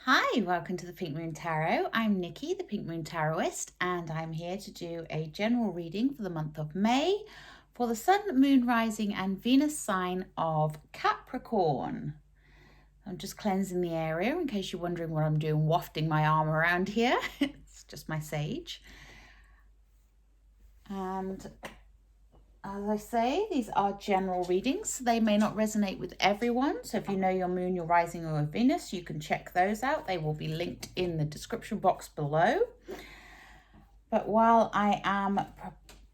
Hi, welcome to the Pink Moon Tarot. I'm Nikki, the Pink Moon Tarotist, and I'm here to do a general reading for the month of May for the Sun, Moon, Rising, and Venus sign of Capricorn. I'm just cleansing the area in case you're wondering what I'm doing, wafting my arm around here. It's just my sage. And as I say, these are general readings. They may not resonate with everyone. So if you know your moon, your rising, or your Venus, you can check those out. They will be linked in the description box below. But while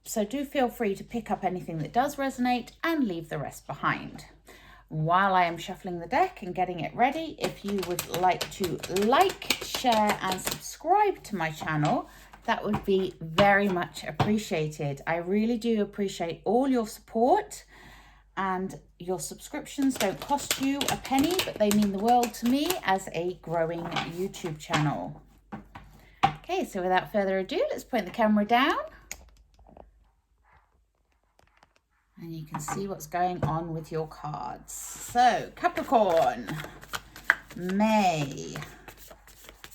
so do feel free to pick up anything that does resonate and leave the rest behind. While I am shuffling the deck and getting it ready, if you would like to like, share, and subscribe to my channel, that would be very much appreciated. I really do appreciate all your support, and your subscriptions don't cost you a penny, but they mean the world to me as a growing YouTube channel. Okay, so without further ado, let's point the camera down. And you can see what's going on with your cards. So, Capricorn, May.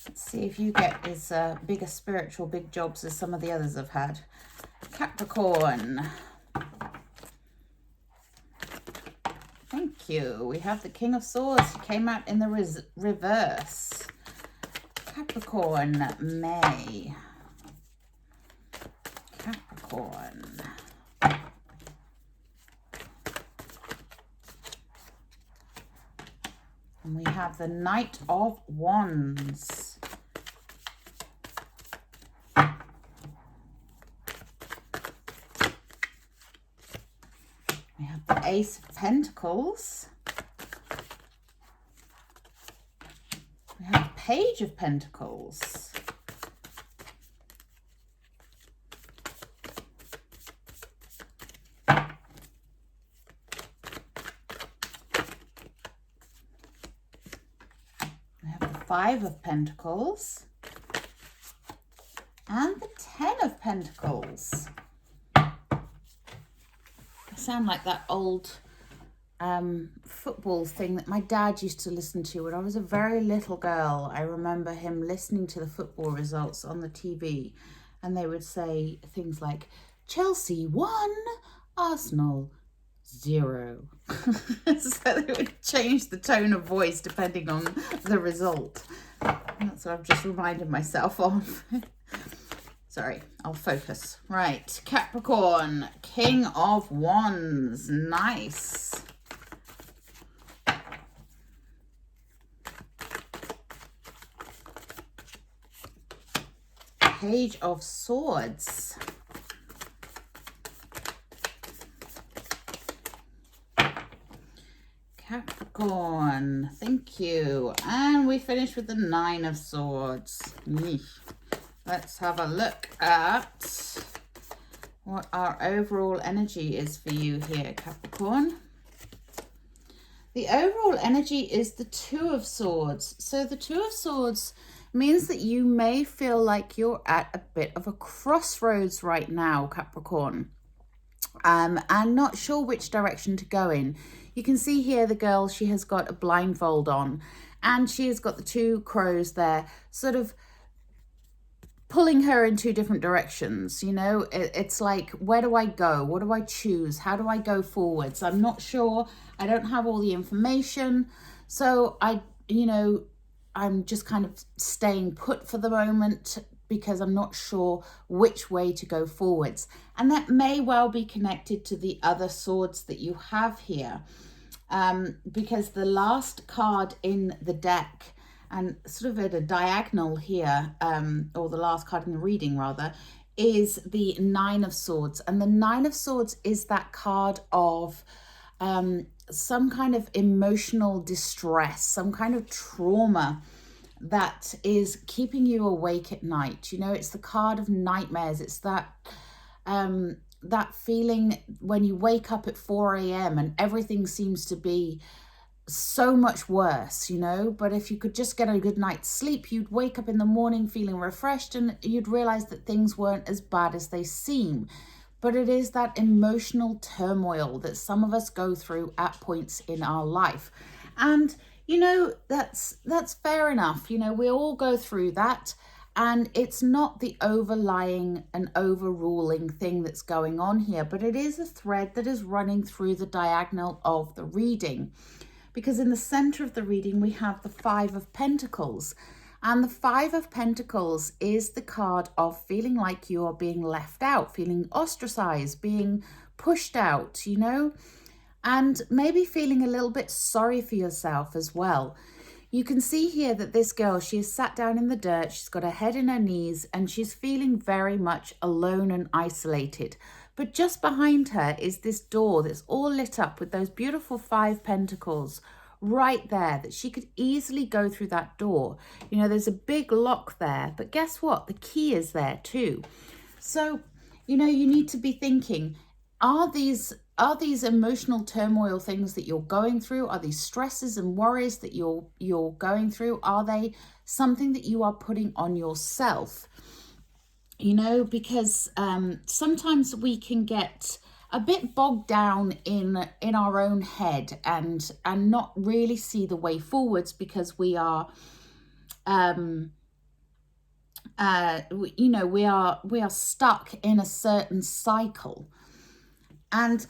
Let's see if you get as bigger spiritual big jobs as some of the others have had. Capricorn. Thank you. We have the King of Swords. He came out in the reverse. Capricorn, May. Capricorn. And we have the Knight of Wands. We have the Ace of Pentacles. We have the Page of Pentacles. Five of Pentacles and the 10 of Pentacles. I sound like that old football thing that my dad used to listen to when I was a very little girl. I remember him listening to the football results on the TV, and they would say things like Chelsea 1, Arsenal 0. So they would change the tone of voice depending on the result. And that's what I've just reminded myself of. Sorry, I'll focus. Right, Capricorn, King of Wands. Nice. Page of Swords. Capricorn, thank you. And we finish with the Nine of Swords. Let's have a look at what our overall energy is for you here, Capricorn. The overall energy is the Two of Swords. So the Two of Swords means that you may feel like you're at a bit of a crossroads right now, Capricorn. And not sure which direction to go in. You can see here the girl, she has got a blindfold on, and she has got the two crows there sort of pulling her in two different directions. You know, it's like, where do I go? What do I choose? How do I go forwards? I'm not sure. I don't have all the information. So I'm just kind of staying put for the moment, because I'm not sure which way to go forwards. And that may well be connected to the other swords that you have here. Because the last card in the deck, and sort of at a diagonal here, or the last card in the reading rather, is the Nine of Swords. And the Nine of Swords is that card of some kind of emotional distress, some kind of trauma that is keeping you awake at night. You know, it's the card of nightmares. It's that that feeling when you wake up at 4 a.m. and everything seems to be so much worse, you know. But if you could just get a good night's sleep, you'd wake up in the morning feeling refreshed, and you'd realize that things weren't as bad as they seem. But it is that emotional turmoil that some of us go through at points in our life. And you know, that's fair enough. You know, we all go through that, and it's not the overlying and overruling thing that's going on here, but it is a thread that is running through the diagonal of the reading. Because in the center of the reading, we have the Five of Pentacles. And the Five of Pentacles is the card of feeling like you are being left out, feeling ostracized, being pushed out, you know, and maybe feeling a little bit sorry for yourself as well. You can see here that this girl, she is sat down in the dirt, she's got her head in her knees, and she's feeling very much alone and isolated. But just behind her is this door that's all lit up with those beautiful Five Pentacles right there, that she could easily go through that door. You know, there's a big lock there, but guess what? The key is there too. So, you know, you need to be thinking, are these emotional turmoil things that you're going through, are these stresses and worries that you're going through, are they something that you are putting on yourself? You know, because sometimes we can get a bit bogged down in our own head and not really see the way forwards, because we are you know, we are stuck in a certain cycle. And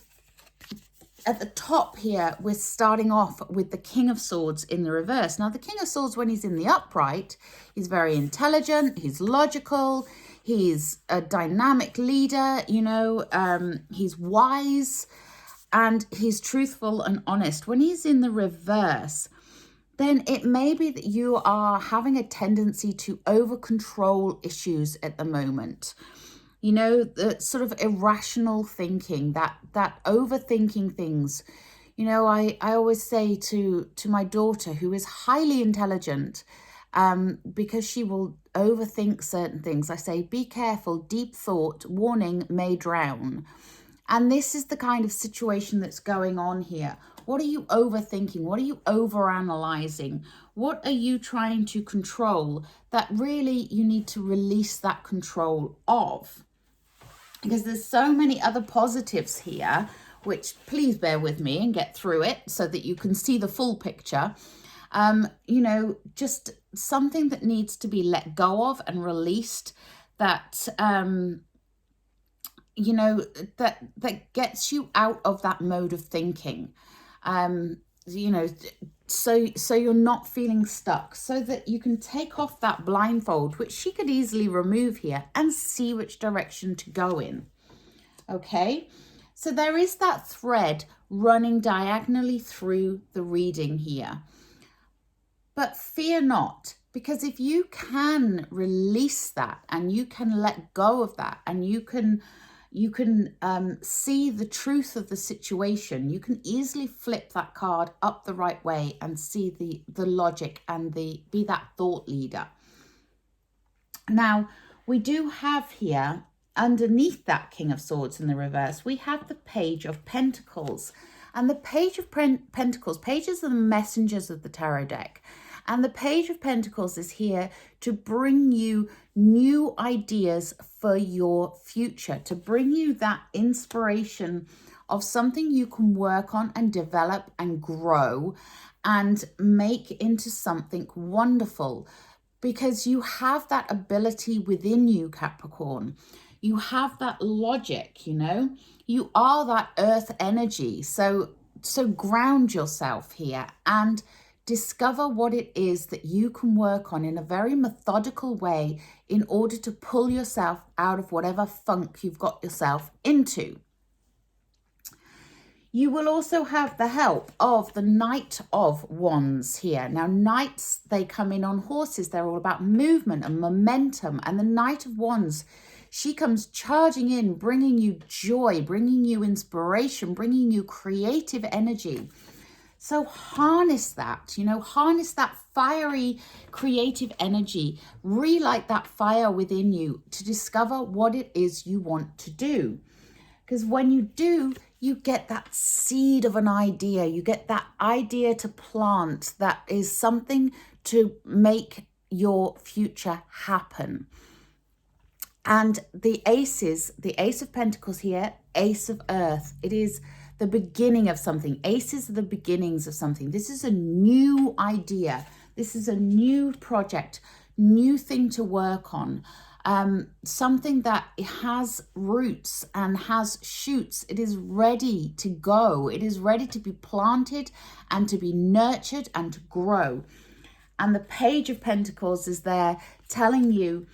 at the top here, we're starting off with the King of Swords in the reverse. Now, the King of Swords, when he's in the upright, he's very intelligent, he's logical, he's a dynamic leader, you know, he's wise, and he's truthful and honest. When he's in the reverse, then it may be that you are having a tendency to over-control issues at the moment. You know, the sort of irrational thinking, that overthinking things. You know, I always say to my daughter, who is highly intelligent, because she will overthink certain things, I say, be careful, deep thought, warning, may drown. And this is the kind of situation that's going on here. What are you overthinking? What are you overanalyzing? What are you trying to control that really you need to release that control of? Because there's so many other positives here, which please bear with me and get through it so that you can see the full picture. You know, just something that needs to be let go of and released, that, you know, that gets you out of that mode of thinking. You know, so you're not feeling stuck, so that you can take off that blindfold, which she could easily remove here, and see which direction to go in. Okay, so there is that thread running diagonally through the reading here. But fear not, because if you can release that and you can let go of that, and you can see the truth of the situation, you can easily flip that card up the right way and see the logic and be that thought leader. Now, we do have here, underneath that King of Swords in the reverse, we have the Page of Pentacles. And the Page of Pentacles, pages are the messengers of the tarot deck. And the Page of Pentacles is here to bring you new ideas for your future, to bring you that inspiration of something you can work on and develop and grow and make into something wonderful. Because you have that ability within you, Capricorn. You have that logic, you know. You are that earth energy. So ground yourself here and discover what it is that you can work on in a very methodical way in order to pull yourself out of whatever funk you've got yourself into. You will also have the help of the Knight of Wands here. Now, knights, they come in on horses. They're all about movement and momentum. And the Knight of Wands, she comes charging in, bringing you joy, bringing you inspiration, bringing you creative energy. So harness that, you know, harness that fiery creative energy, relight that fire within you to discover what it is you want to do. Because when you do, you get that seed of an idea, you get that idea to plant that is something to make your future happen. And the aces, the Ace of Pentacles here, Ace of Earth, it is the beginning of something. Aces are the beginnings of something. This is a new idea. This is a new project, new thing to work on. Something that has roots and has shoots. It is ready to go. It is ready to be planted and to be nurtured and to grow. And the Page of Pentacles is there telling you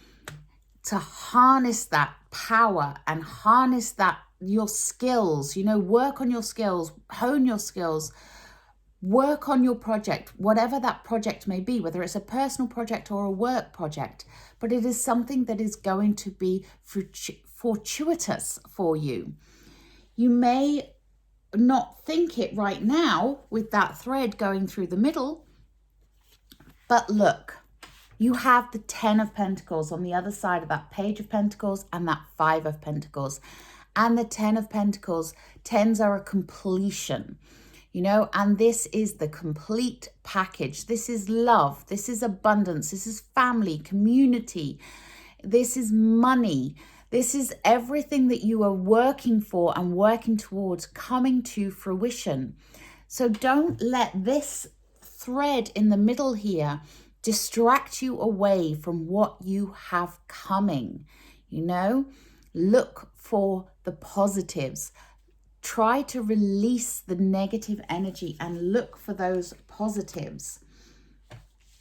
to harness that power and harness that, your skills, you know, work on your skills, hone your skills, work on your project, whatever that project may be, whether it's a personal project or a work project, but it is something that is going to be fortuitous for you. You may not think it right now with that thread going through the middle, but look, you have the 10 of Pentacles on the other side of that Page of Pentacles and that 5 of Pentacles. And the 10 of Pentacles, 10s are a completion, you know, and this is the complete package. This is love. This is abundance. This is family, community. This is money. This is everything that you are working for and working towards coming to fruition. So don't let this thread in the middle here distract you away from what you have coming. You know, look for the positives. Try to release the negative energy and look for those positives.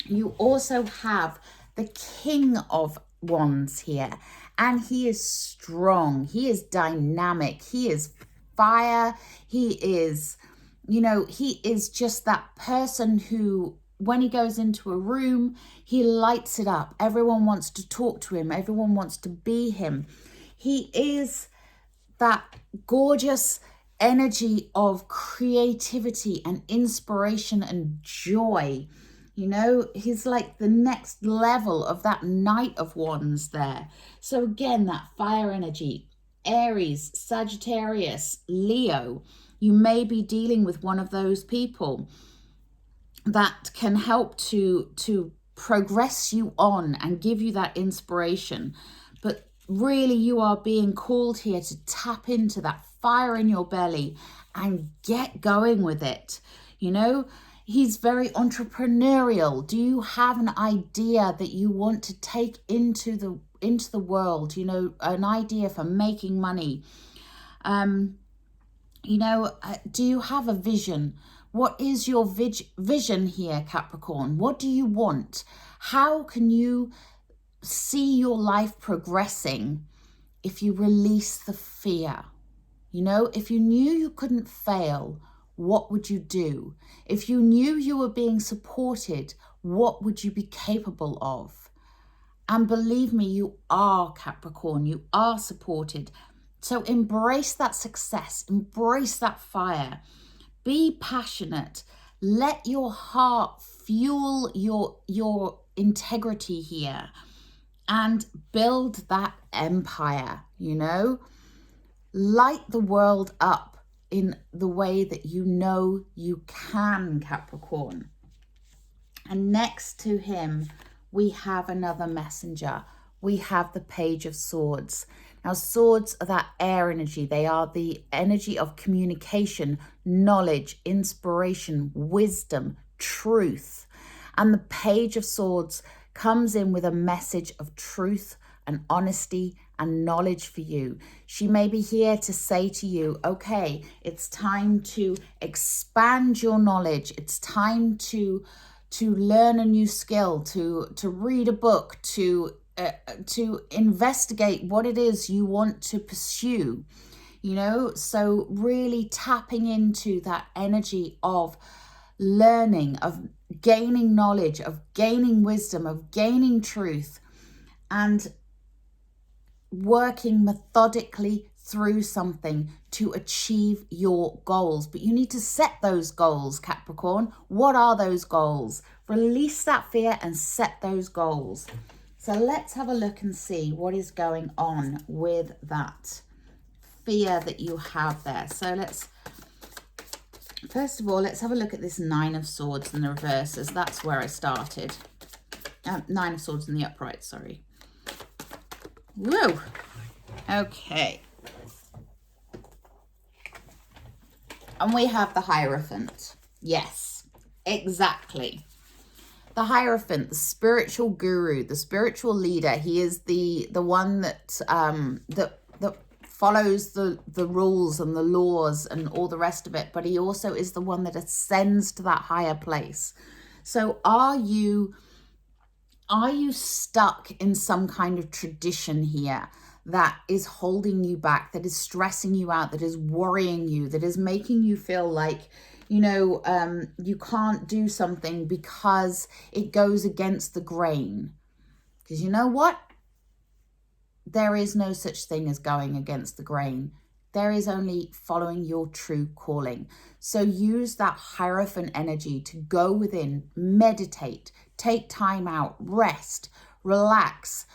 You also have the King of Wands here, and he is strong, he is dynamic, he is fire, he is, you know, he is just that person who, when he goes into a room, he lights it up. Everyone wants to talk to him. Everyone wants to be him. He is that gorgeous energy of creativity and inspiration and joy. You know, he's like the next level of that Knight of Wands there. So again, that fire energy, Aries, Sagittarius, Leo, you may be dealing with one of those people that can help to progress you on and give you that inspiration. But really, you are being called here to tap into that fire in your belly and get going with it. You know, he's very entrepreneurial. Do you have an idea that you want to take into the world? You know, an idea for making money. You know, do you have a vision? What is your vision here, Capricorn? What do you want? How can you see your life progressing if you release the fear? You know, if you knew you couldn't fail, what would you do? If you knew you were being supported, what would you be capable of? And believe me, you are, Capricorn. You are supported. So embrace that success. Embrace that fire. Be passionate. Let your heart fuel your integrity here and build that empire, you know. Light the world up in the way that you know you can, Capricorn. And next to him, we have another messenger. We have the Page of Swords. Now, swords are that air energy. They are the energy of communication, knowledge, inspiration, wisdom, truth. And the Page of Swords comes in with a message of truth and honesty and knowledge for you. She may be here to say to you, okay, it's time to expand your knowledge. It's time to learn a new skill, to read a book, to investigate what it is you want to pursue, you know. So really tapping into that energy of learning, of gaining knowledge, of gaining wisdom, of gaining truth, and working methodically through something to achieve your goals. But you need to set those goals, Capricorn. What are those goals? Release that fear and set those goals. So let's have a look and see what is going on with that fear that you have there. So first of all, let's have a look at this Nine of Swords in the reverses. That's where I started. Nine of Swords in the upright, sorry. Whoa. Okay. And we have the Hierophant. Yes, exactly. The Hierophant, the spiritual guru, the spiritual leader. He is the one that that follows the rules and the laws and all the rest of it. But he also is the one that ascends to that higher place. So are you stuck in some kind of tradition here that is holding you back, that is stressing you out, that is worrying you, that is making you feel like, you know, you can't do something because it goes against the grain? Because you know what? There is no such thing as going against the grain. There is only following your true calling. So use that Hierophant energy to go within, meditate, take time out, rest, relax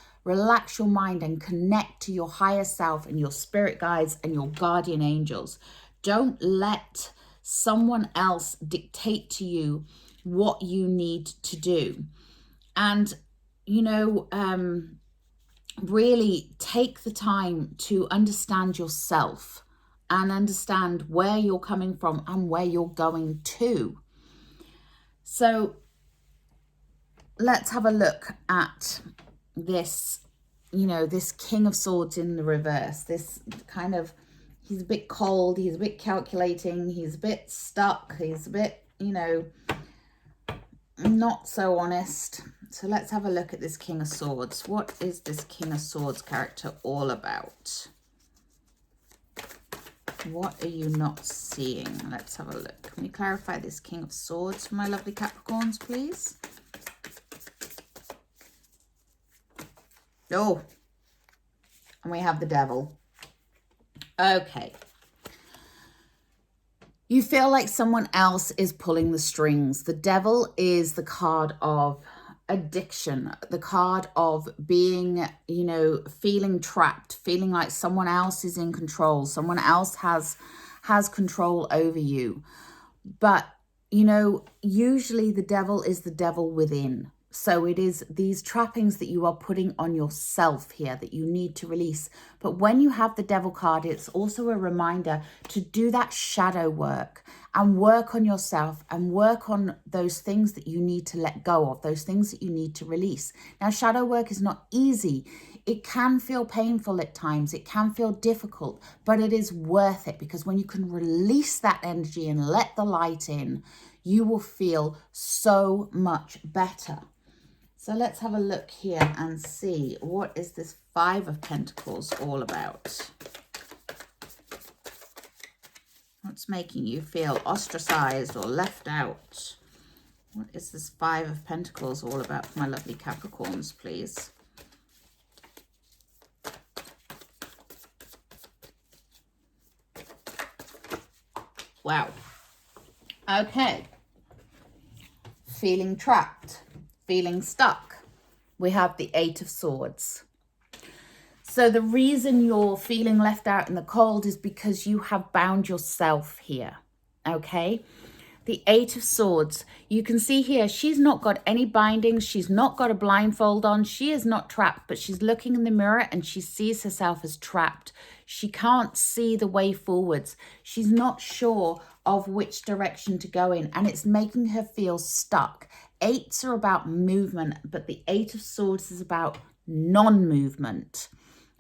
your mind and connect to your higher self and your spirit guides and your guardian angels. Don't let someone else dictate to you what you need to do. And, you know, really take the time to understand yourself and understand where you're coming from and where you're going to. So let's have a look at this, you know, this King of Swords in the reverse. This kind of, he's a bit cold, he's a bit calculating, he's a bit stuck, he's a bit, you know, not so honest. So let's have a look at this King of Swords. What is this King of Swords character all about? What are you not seeing? Let's have a look. Can we clarify this King of Swords for my lovely Capricorns, please? Oh, and we have the Devil. Okay. You feel like someone else is pulling the strings. The Devil is the card of addiction, the card of being, you know, feeling trapped, feeling like someone else is in control, someone else has control over you. But, you know, usually the Devil is the devil within. So it is these trappings that you are putting on yourself here that you need to release. But when you have the Devil card, it's also a reminder to do that shadow work and work on yourself and work on those things that you need to let go of, those things that you need to release. Now, shadow work is not easy. It can feel painful at times. It can feel difficult, but it is worth it, because when you can release that energy and let the light in, you will feel so much better. So let's have a look here and see, what is this Five of Pentacles all about? What's making you feel ostracized or left out? What is this Five of Pentacles all about for my lovely Capricorns, please? Wow. Okay. Feeling trapped. Feeling stuck. We have the Eight of Swords. So the reason you're feeling left out in the cold is because you have bound yourself here, okay? The Eight of Swords, you can see here, she's not got any bindings. She's not got a blindfold on. She is not trapped, but she's looking in the mirror and she sees herself as trapped. She can't see the way forwards. She's not sure of which direction to go in, and it's making her feel stuck. Eights are about movement, but the Eight of Swords is about non-movement,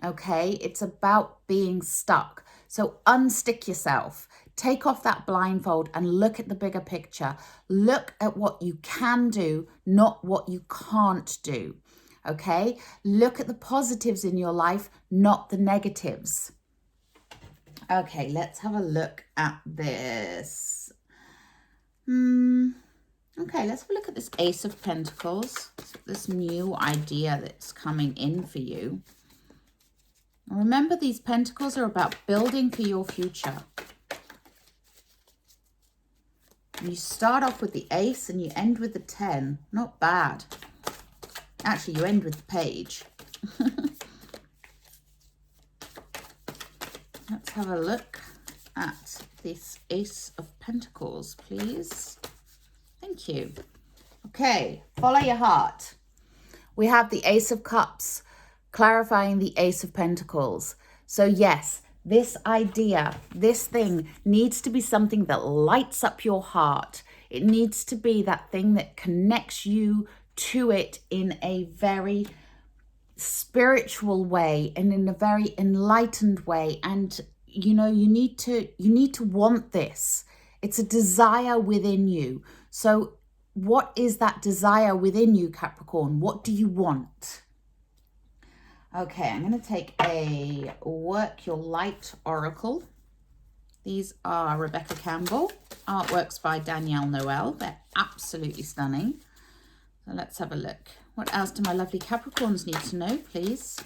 okay? It's about being stuck. So unstick yourself. Take off that blindfold and look at the bigger picture. Look at what you can do, not what you can't do, okay? Look at the positives in your life, not the negatives. Okay, let's have a look at this. Okay, let's have a look at this Ace of Pentacles, this new idea that's coming in for you. Remember, these pentacles are about building for your future. You start off with the Ace and you end with the 10. Not bad. Actually, you end with the Page. Let's have a look at this Ace of Pentacles, please. Thank you. Okay, follow your heart. We have the Ace of Cups, clarifying the Ace of Pentacles. So yes, This idea, this thing needs to be something that lights up your heart. It needs to be that thing that connects you to it in a very spiritual way and in a very enlightened way. And you know, you need to want this. It's a desire within you. So what is that desire within you, Capricorn? What do you want? Okay, I'm going to take a Work Your Light Oracle. These are Rebecca Campbell. Artworks by Danielle Noel. They're absolutely stunning. So let's have a look. What else do my lovely Capricorns need to know, please?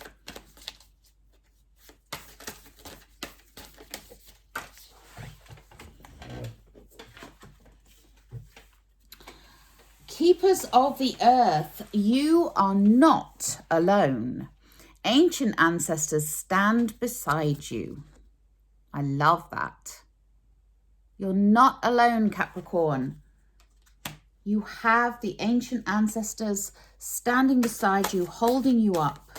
Keepers of the earth, you are not alone. Ancient ancestors stand beside you. I love that. You're not alone, Capricorn. You have the ancient ancestors standing beside you, holding you up.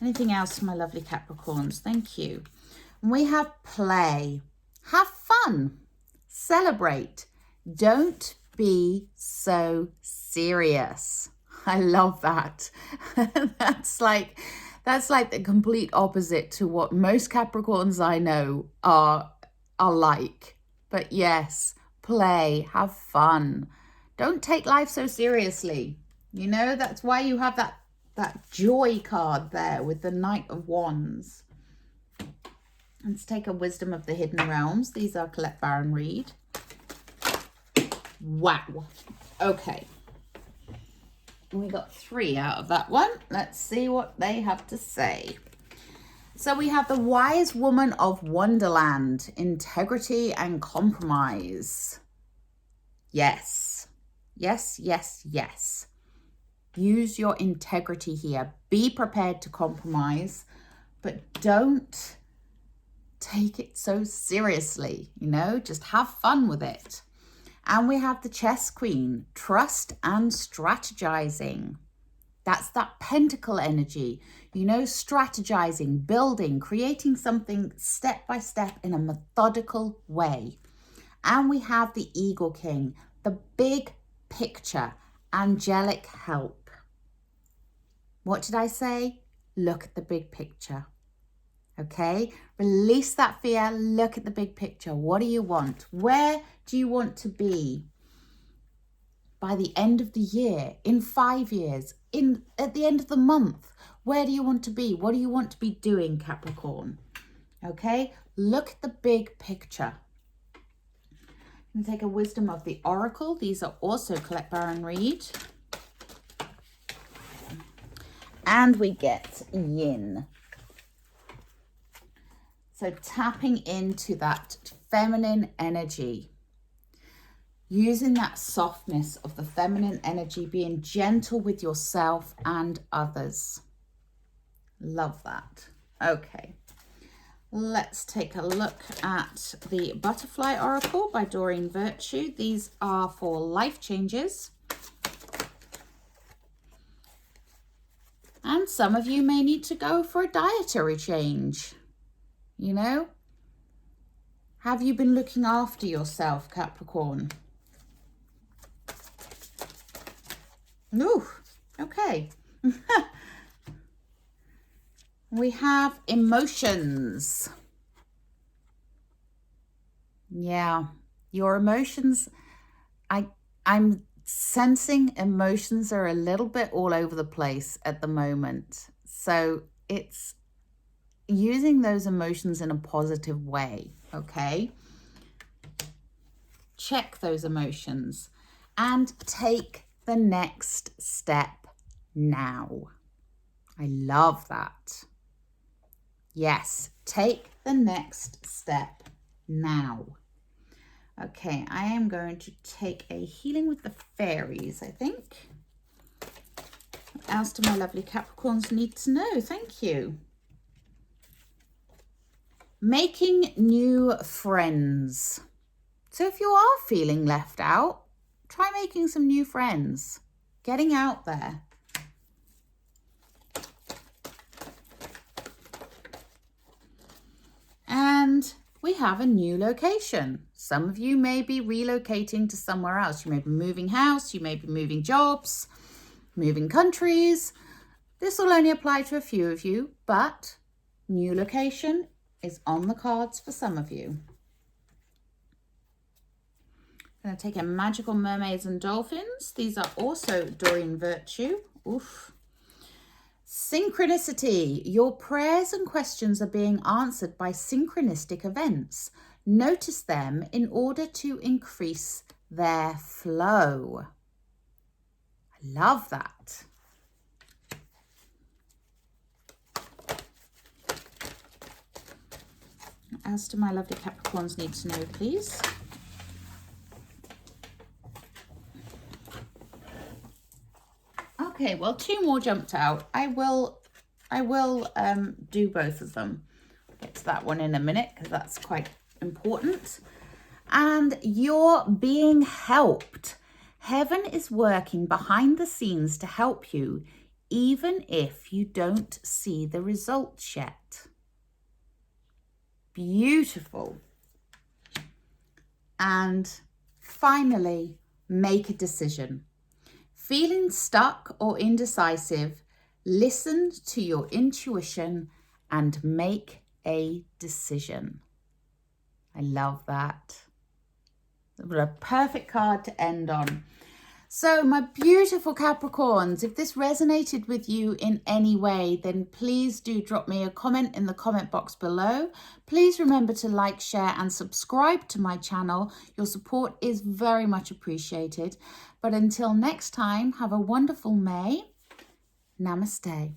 Anything else for my lovely Capricorns? Thank you. And we have play. Have fun. Celebrate. Don't be so serious. I love that. That's like the complete opposite to what most Capricorns I know are like. But yes, play, have fun. Don't take life so seriously. You know, that's why you have that joy card there with the Knight of Wands. Let's take a Wisdom of the Hidden Realms. These are Colette Baron Reid. Wow. Okay. We got 3 out of that one. Let's see what they have to say. So we have the Wise Woman of Wonderland, integrity and compromise. Yes. Yes, yes, yes. Use your integrity here. Be prepared to compromise, but don't take it so seriously, you know, just have fun with it. And we have the Chess Queen, trust and strategizing. That's that pentacle energy, you know, strategizing, building, creating something step by step in a methodical way. And we have the Eagle King, the big picture, angelic help. What did I say? Look at the big picture. Okay, release that fear. Look at the big picture. What do you want? Where do you want to be by the end of the year, in 5 years, at the end of the month? Where do you want to be? What do you want to be doing, Capricorn? Okay, look at the big picture. And take a Wisdom of the Oracle. These are also Colette Baron Reid. And we get Yin. So tapping into that feminine energy, using that softness of the feminine energy, being gentle with yourself and others. Love that. Okay, let's take a look at the Butterfly Oracle by Doreen Virtue. These are for life changes. And some of you may need to go for a dietary change. You know, have you been looking after yourself, Capricorn? Ooh, okay. We have emotions. Yeah, your emotions, I'm sensing emotions are a little bit all over the place at the moment. So it's using those emotions in a positive way, okay? Check those emotions and take the next step now. I love that. Yes, take the next step now. Okay, I am going to take a Healing with the Fairies, I think. What else do my lovely Capricorns need to know? Thank you. Making new friends. So if you are feeling left out, try making some new friends. Getting out there. And And we have a new location. Some of you may be relocating to somewhere else. You may be moving house, you may be moving jobs, moving countries. This will only apply to a few of you, but new location is on the cards for some of you. I'm going to take a Magical Mermaids and Dolphins. These are also Doreen Virtue. Oof. Synchronicity. Your prayers and questions are being answered by synchronistic events. Notice them in order to increase their flow. I love that. As to my lovely Capricorns need to know, please. Okay, well, 2 more jumped out. I will do both of them. Get to that one in a minute because that's quite important. And you're being helped. Heaven is working behind the scenes to help you, even if you don't see the results yet. Beautiful. And finally, make a decision. Feeling stuck or indecisive, listen to your intuition and make a decision. I love that. What a perfect card to end on. So my beautiful Capricorns, if this resonated with you in any way, then please do drop me a comment in the comment box below. Please remember to like, share and subscribe to my channel. Your support is very much appreciated. But until next time, have a wonderful May. Namaste.